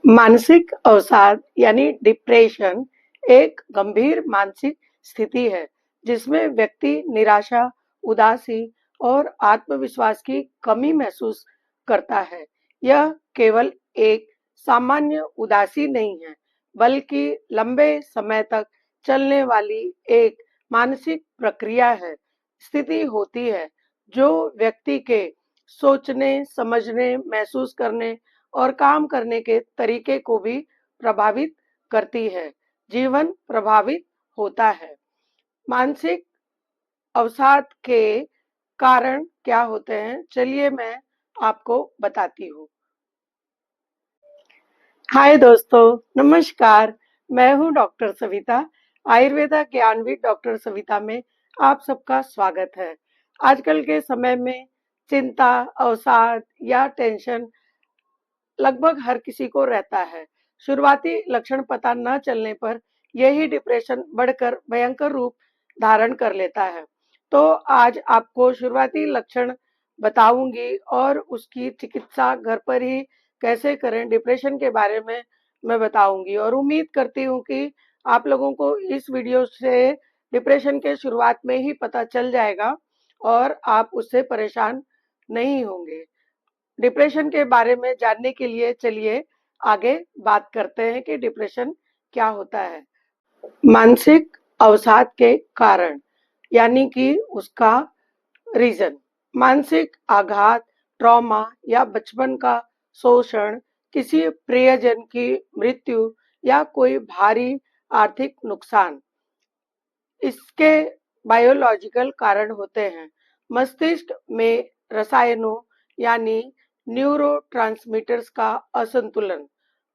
मानसिक अवसाद यानी डिप्रेशन एक गंभीर मानसिक स्थिति है जिसमें व्यक्ति निराशा, उदासी और आत्मविश्वास की कमी महसूस करता है। यह केवल एक सामान्य उदासी नहीं है, बल्कि लंबे समय तक चलने वाली एक मानसिक प्रक्रिया है, स्थिति होती है जो व्यक्ति के सोचने, समझने, महसूस करने और काम करने के तरीके को भी प्रभावित करती है। जीवन प्रभावित होता है। मानसिक अवसाद के कारण क्या होते हैं? चलिए मैं आपको बताती हूँ। हाय दोस्तों, नमस्कार। मैं हूँ डॉक्टर सविता। आयुर्वेदा ज्ञानवीर डॉक्टर सविता में आप सबका स्वागत है। आजकल के समय में चिंता, अवसाद या टेंशन लगभग हर किसी को रहता है। शुरुआती लक्षण पता न चलने पर यही डिप्रेशन बढ़कर भयंकर रूप धारण कर लेता है। तो आज आपको शुरुआती लक्षण बताऊंगी और उसकी चिकित्सा घर पर ही कैसे करें, डिप्रेशन के बारे में मैं बताऊंगी और उम्मीद करती हूँ कि आप लोगों को इस वीडियो से डिप्रेशन के शुरुआत में ही पता चल जाएगा और आप उससे परेशान नहीं होंगे। डिप्रेशन के बारे में जानने के लिए चलिए आगे बात करते हैं कि डिप्रेशन क्या होता है। मानसिक अवसाद के कारण यानी कि उसका रीजन, मानसिक आघात, ट्रॉमा या बचपन का शोषण, किसी प्रियजन की मृत्यु या कोई भारी आर्थिक नुकसान। इसके बायोलॉजिकल कारण होते हैं। मस्तिष्क में रसायनों यानी न्यूरोट्रांसमीटर्स का असंतुलन,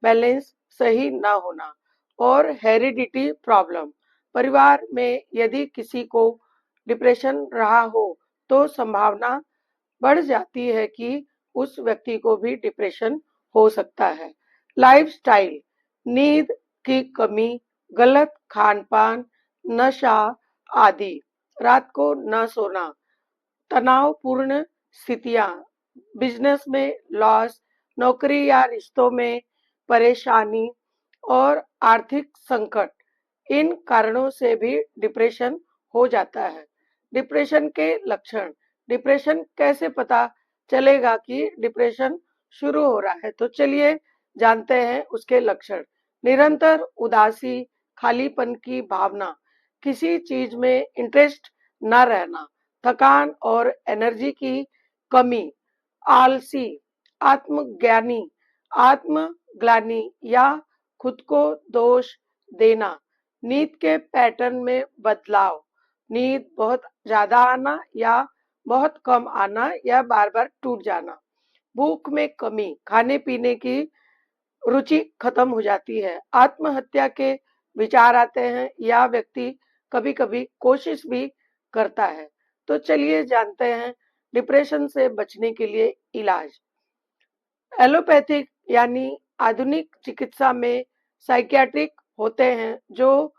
बैलेंस सही न होना और हेरिडिटी प्रॉब्लम। परिवार में यदि किसी को डिप्रेशन रहा हो तो संभावना बढ़ जाती है कि उस व्यक्ति को भी डिप्रेशन हो सकता है। लाइफस्टाइल, नींद की कमी, गलत खान-पान, नशा आदि, रात को न सोना, तनावपूर्ण स्थितियां, बिजनेस में लॉस, नौकरी या रिश्तों में परेशानी और आर्थिक संकट, इन कारणों से भी डिप्रेशन हो जाता है। डिप्रेशन के लक्षण, डिप्रेशन कैसे पता चलेगा कि डिप्रेशन शुरू हो रहा है? तो चलिए जानते हैं उसके लक्षण। निरंतर उदासी, खालीपन की भावना, किसी चीज में इंटरेस्ट न रहना, थकान और एनर्जी की कमी, आलसी, आत्मज्ञानी, आत्मग्लानि या खुद को दोष देना, नींद के पैटर्न में बदलाव, नींद बहुत ज्यादा आना या बहुत कम आना या बार-बार टूट जाना, भूख में कमी, खाने-पीने की रुचि खत्म हो जाती है, आत्महत्या के विचार आते हैं या व्यक्ति कभी-कभी कोशिश भी करता है। तो चलिए जानते हैं डिप्रेशन से बचने के लिए इलाज। एलोपैथिक यानी आधुनिक चिकित्सा में साइकियाट्रिक होते हैं जो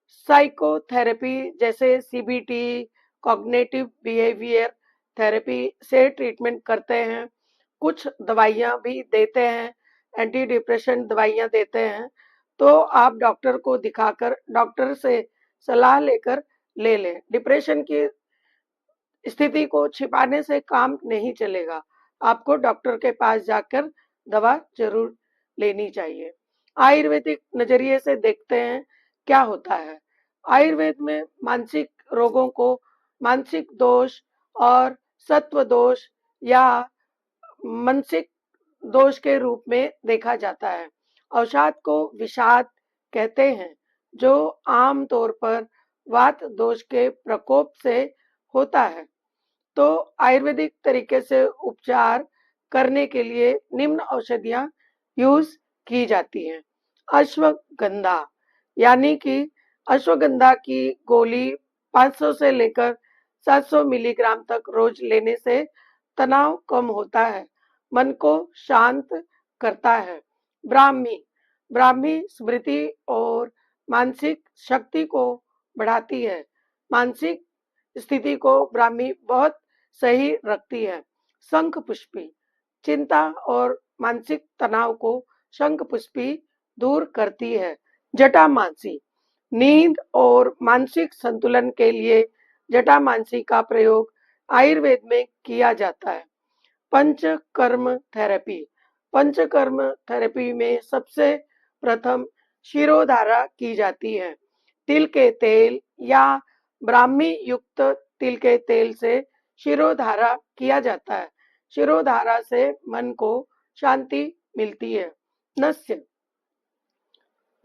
साइकोथेरेपी जैसे सीबीटी, कॉग्निटिव बिहेवियर थेरेपी से ट्रीटमेंट करते हैं। कुछ दवाइयाँ भी देते हैं, एंटी डिप्रेशन दवाइयाँ देते हैं। तो आप डॉक्टर को दिखाकर डॉक्टर से सलाह लेकर ले लें। डिप्रेशन की स्थिति को छिपाने से काम नहीं चलेगा। आपको डॉक्टर के पास जाकर दवा ज़रूर लेनी चाहिए। आयुर्वेदिक नज़रिए से देखते हैं क्या होता है। आयुर्वेद में मानसिक रोगों को मानसिक दोष और सत्व दोष या मानसिक दोष के रूप में देखा जाता है। अवसाद को विषाद कहते हैं, जो आम तौर पर वात दोष के प्रकोप से होता है। तो आयुर्वेदिक तरीके से उपचार करने के लिए निम्न औषधियाँ यूज़ की जाती हैं। अश्वगंधा यानी कि अश्वगंधा की गोली 500 से लेकर 700 मिलीग्राम तक रोज लेने से तनाव कम होता है, मन को शांत करता है। ब्राह्मी, ब्राह्मी स्मृति और मानसिक शक्ति को बढ़ाती है। मानसिक स्थिति को ब्राह्मी बहुत सही रखती है। शंख पुष्पी, चिंता और मानसिक तनाव को शंखपुष्पी दूर करती है। जटामांसी, नींद और मानसिक संतुलन के लिए जटामांसी का प्रयोग आयुर्वेद में किया जाता है। पंचकर्म थेरेपी, पंचकर्म थेरेपी में सबसे प्रथम शिरोधारा की जाती है। तिल के तेल या ब्राह्मी युक्त तिल के तेल से शिरोधारा किया जाता है। शिरोधारा से मन को शांति मिलती है। नस्य,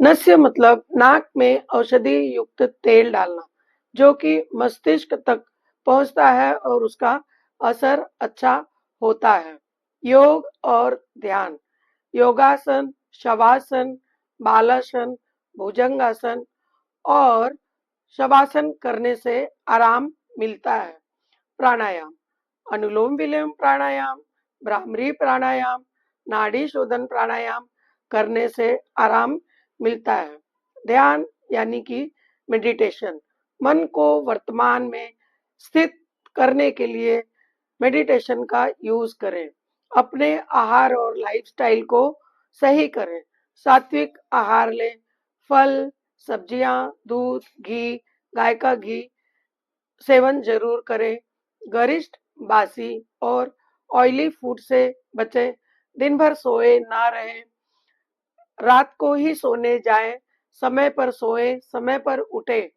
नस्य मतलब नाक में औषधि युक्त तेल डालना, जो कि मस्तिष्क तक पहुंचता है और उसका असर अच्छा होता है। योग और ध्यान, योगासन, शवासन, बालासन, भुजंगासन और शवासन करने से आराम मिलता है। प्राणायाम, अनुलोम विलोम प्राणायाम, भ्रामरी प्राणायाम, नाड़ी शोधन प्राणायाम करने से आराम मिलता है। ध्यान यानी कि मेडिटेशन, मन को वर्तमान में स्थित करने के लिए मेडिटेशन का यूज करें। अपने आहार और लाइफस्टाइल को सही करें। सात्विक आहार लें, फल, सब्जियां, दूध, घी, गाय का घी सेवन जरूर करें। गरिष्ठ, बासी और ऑयली फूड से बचें। दिन भर सोए ना रहें, रात को ही सोने जाएं। समय पर सोएं, समय पर उठें।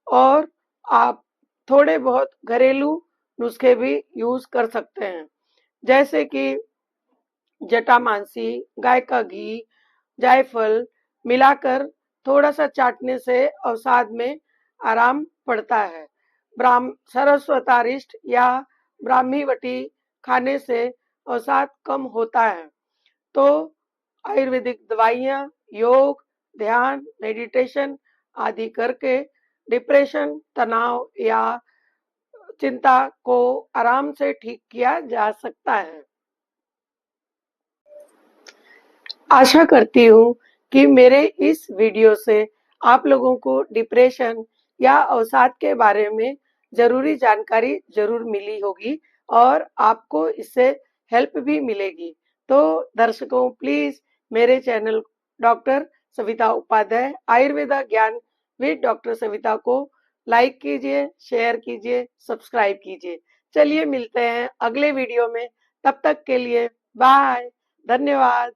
और आप थोड़े बहुत घरेलू नुस्खे भी यूज कर सकते हैं, जैसे कि जटामांसी, गाय का घी, जायफल मिलाकर थोड़ा सा चाटने से अवसाद में आराम पड़ता है। सरस्वतारिष्ट या ब्राह्मी वटी खाने से अवसाद कम होता है। तो आयुर्वेदिक दवाइयाँ, योग, ध्यान, मेडिटेशन आदि करके डिप्रेशन, तनाव या चिंता को आराम से ठीक किया जा सकता है। आशा करती हूँ कि मेरे इस वीडियो से आप लोगों को डिप्रेशन या अवसाद के बारे में ज़रूरी जानकारी ज़रूर मिली होगी और आपको इससे हेल्प भी मिलेगी। तो दर्शकों, प्लीज़ मेरे चैनल डॉक्टर सविता उपाध्याय आयुर्वेदा ज्ञान विद डॉक्टर सविता को लाइक कीजिए, शेयर कीजिए, सब्सक्राइब कीजिए। चलिए मिलते हैं अगले वीडियो में, तब तक के लिए बाय, धन्यवाद।